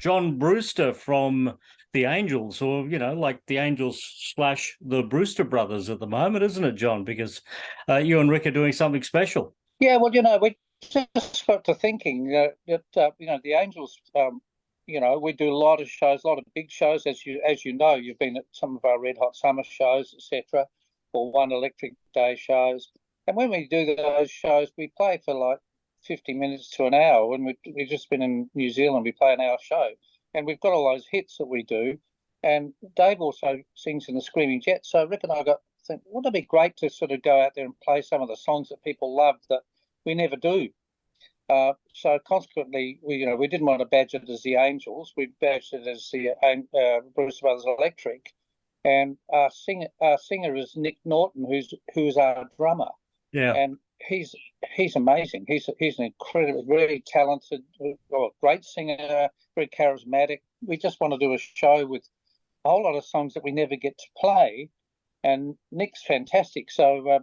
John Brewster from the Angels, or like the Angels slash the Brewster Brothers at the moment, isn't it, John? Because you and Rick are doing something special. Yeah, well, we just got to thinking that the Angels, we do a lot of shows, a lot of big shows, as you know, you've been at some of our Red Hot Summer shows, etc., or One Electric Day shows, and when we do those shows, we play for like 50 minutes to an hour. When we've just been in New Zealand, we play an hour show, and we've got all those hits that we do, and Dave also sings in the Screaming Jets. So Rick and I think, wouldn't it be great to sort of go out there and play some of the songs that people love that we never do. So consequently, we didn't want to badge it as the Angels. We badged it as the Brewster Brothers Electric, and our singer is Nick Norton, who's our drummer, Yeah. and he's amazing. He's an incredibly, really talented, great singer, very charismatic. We just want to do a show with a whole lot of songs that we never get to play, and Nick's fantastic. So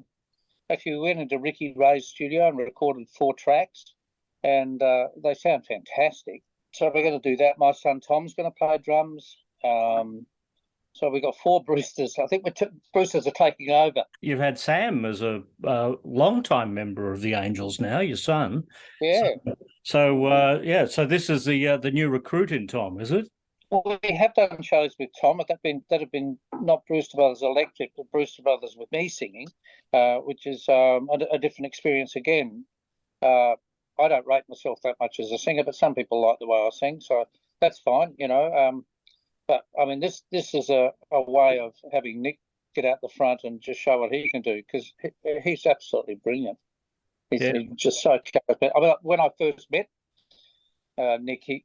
actually, we went into Ricky Ray's studio and recorded 4 tracks, and they sound fantastic. So we're going to do that. My son Tom's going to play drums. So we got 4 Brewsters. I think Brewsters are taking over. You've had Sam as a long-time member of the Angels now, your son. Yeah. So this is the new recruit in Tom, is it? Well, we have done shows with Tom that have been not Brewster Brothers Electric, but Brewster Brothers with me singing, which is a different experience again. I don't rate myself that much as a singer, but some people like the way I sing, so that's fine, But I mean, this is a way of having Nick get out the front and just show what he can do, because he's absolutely brilliant. He's just so charismatic. I mean, when I first met Nick, he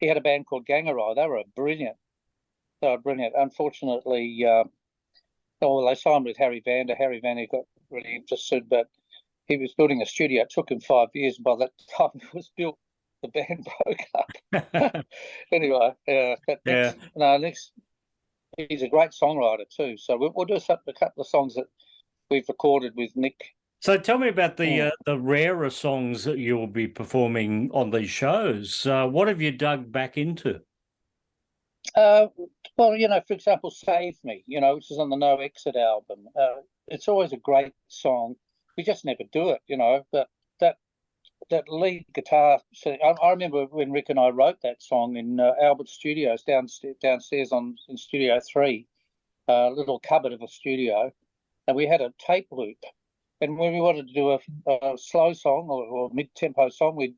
had a band called Gangarai. They were brilliant. They were brilliant. Unfortunately, they signed with Harry Vander. Harry Vander got really interested, but he was building a studio. It took him 5 years. By that time it was built, the band broke up. Anyway, Nick's he's a great songwriter too. So we'll do a couple of songs that we've recorded with Nick. So tell me about the rarer songs that you'll be performing on these shows. What have you dug back into? Well, for example, Save Me, which is on the No Exit album. It's always a great song. We just never do it, but that lead guitar. I remember when Rick and I wrote that song in Albert Studios downstairs in Studio 3, a little cupboard of a studio, and we had a tape loop. And when we wanted to do a slow song or mid-tempo song, we'd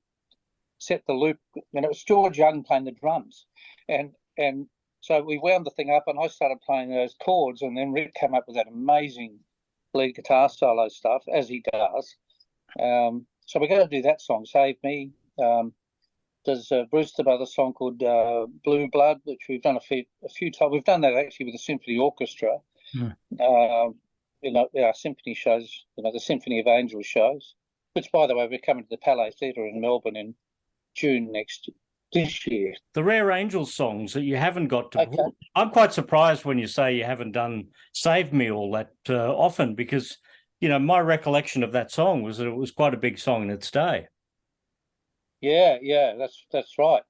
set the loop, and it was George Young playing the drums, and so we wound the thing up, and I started playing those chords, and then Rick came up with that amazing lead guitar solo stuff, as he does. So we're going to do that song, Save Me. There's a Brewster Brothers song called Blue Blood, which we've done a few times. We've done that actually with the symphony orchestra. Our symphony shows, the Symphony of Angels shows, which, by the way, we're coming to the Palais Theatre in Melbourne in June this year. The rare Angels songs that you haven't got to perform. I'm quite surprised when you say you haven't done Save Me all that often, because, my recollection of that song was that it was quite a big song in its day. Yeah, that's right.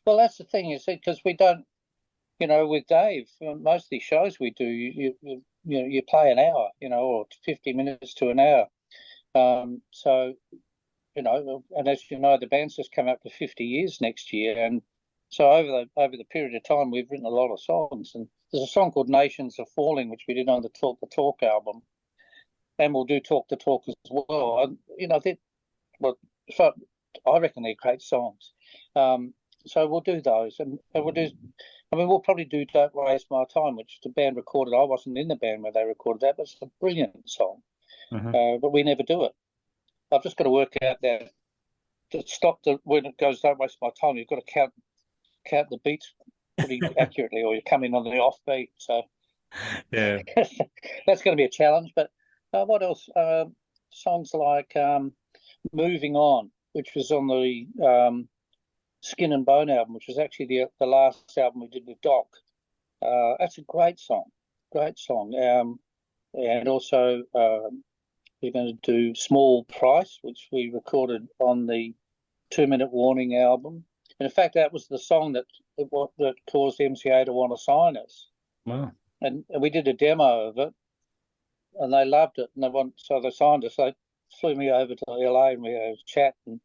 Well, that's the thing, you see, because we don't, with Dave, most of these shows we do, you play an hour, or 50 minutes to an hour. So, and as you know, the band's just come up to 50 years next year, and so over the period of time, we've written a lot of songs. And there's a song called "Nations Are Falling," which we did on the Talk the Talk album, and we'll do "Talk the Talk" as well. And so I reckon they're great songs. So we'll do those, and we'll do. I mean, we'll probably do "Don't Waste My Time," which the band recorded. I wasn't in the band when they recorded that, but it's a brilliant song. But we never do it. I've just got to work out that to stop when it goes, "Don't waste my time." You've got to count the beats pretty accurately, or you come in on the off beat. So yeah, that's going to be a challenge. But what else? Songs like "Moving On," which was on the Skin and Bone album, which was actually the last album we did with Doc. That's a great song. And also we're going to do "Small Price," which we recorded on the 2 Minute Warning album. And in fact, that was the song that caused MCA to want to sign us. Wow. And we did a demo of it, and they loved it, and so they signed us. They flew me over to LA, and we had a chat and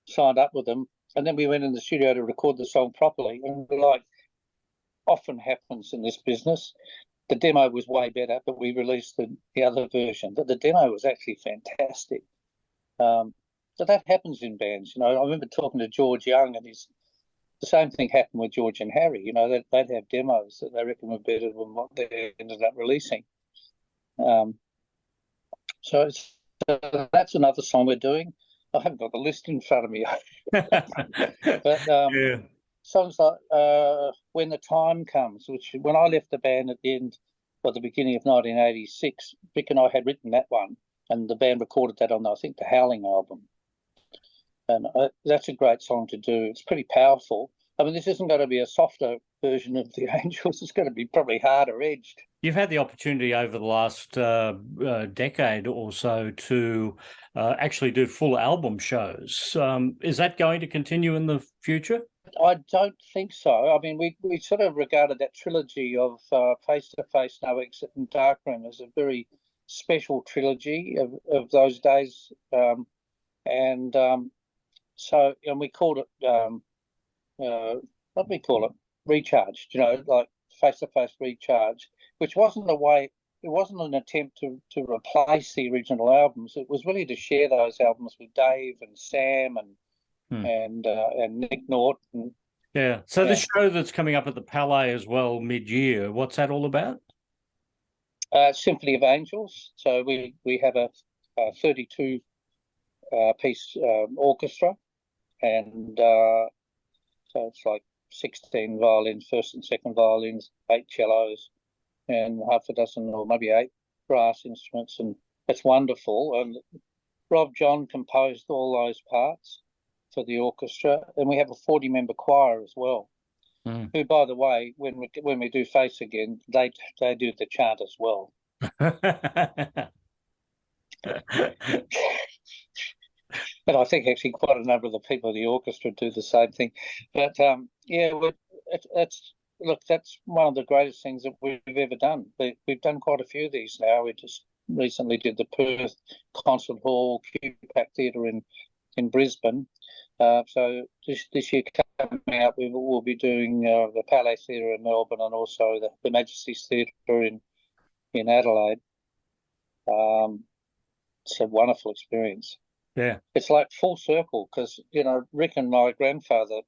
signed up with them. And then we went in the studio to record the song properly. And like often happens in this business, the demo was way better, but we released the other version. But the demo was actually fantastic. So that happens in bands. I remember talking to George Young, and the same thing happened with George and Harry. They'd have demos that they reckon were better than what they ended up releasing. So that's another song we're doing. I haven't got the list in front of me. But yeah. Songs like When the Time Comes, which when I left the band at the end or the beginning of 1986, Rick and I had written that one, and the band recorded that on, I think, the Howling album. And that's a great song to do. It's pretty powerful. I mean, this isn't going to be a softer version of the Angels. It's going to be probably harder edged. You've had the opportunity over the last decade or so to actually do full album shows. Is that going to continue in the future? I don't think so. I mean, we sort of regarded that trilogy of Face to Face, No Exit, and Darkroom as a very special trilogy of those days. So we called it, what do we call it? Recharged, like Face to Face Recharge, which wasn't an attempt to replace the original albums. It was really to share those albums with Dave and Sam and Nick Norton. Yeah. So the show that's coming up at the Palais as well mid-year, what's that all about? Symphony of Angels. So we have a 32 piece orchestra, and so it's like 16 violins, first and second violins, 8 cellos, and half a dozen or maybe 8 brass instruments, and it's wonderful. And Rob John composed all those parts for the orchestra, and we have a 40-member choir as well. Who, by the way, when we do Face Again, they do the chant as well. And I think actually quite a number of the people in the orchestra do the same thing. But that's one of the greatest things that we've ever done. We've done quite a few of these now. We just recently did the Perth Concert Hall, QPAC Theatre in Brisbane. So this year coming up, we'll be doing the Palais Theatre in Melbourne, and also the Majesty's Theatre in Adelaide. It's a wonderful experience. Yeah, it's like full circle, because Rick and my grandfather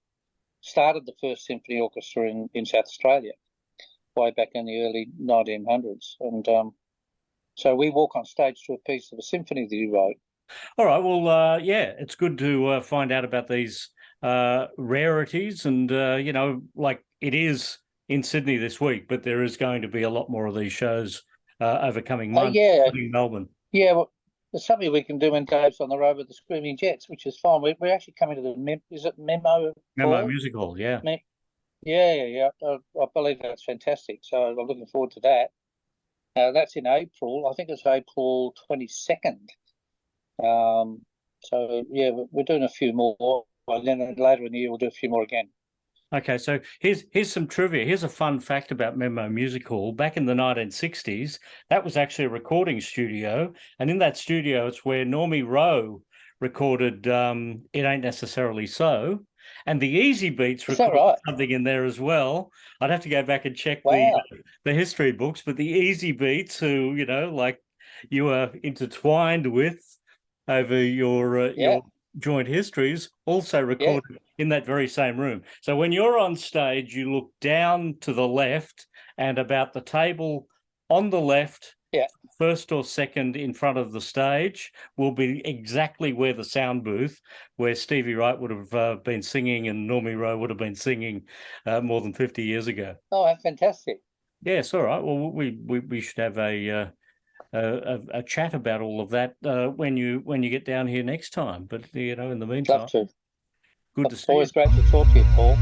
started the first symphony orchestra in South Australia way back in the early 1900s, and so we walk on stage to a piece of a symphony that he wrote. All right. Well, it's good to find out about these rarities, and like it is in Sydney this week, but there is going to be a lot more of these shows over coming months in Melbourne. Yeah, well, there's something we can do when Dave's on the road with the Screaming Jets, which is fine. We're actually coming to the is it Memo Music Hall? Yeah. Yeah. I believe that's fantastic. So I'm looking forward to that. That's in April. I think it's April 22nd. So yeah, we're doing a few more, and then later in the year we'll do a few more again. Okay, so here's some trivia. Here's a fun fact about Memo Music Hall. Back in the 1960s, that was actually a recording studio, and in that studio, it's where Normie Rowe recorded "It Ain't Necessarily So," and the Easy Beats recorded something in there as well. I'd have to go back and check the history books, but the Easy Beats, who like you are intertwined with over your joint histories, also recorded in that very same room. So when you're on stage, you look down to the left, and about the table on the left, first or second in front of the stage, will be exactly where the sound booth, where Stevie Wright would have been singing and Normie Rowe would have been singing more than 50 years ago. Oh, that's fantastic. Yes, all right. Well, we should have a chat about all of that when you get down here next time. But in the meantime, love to. Good to see you. Always great to talk to you, Paul.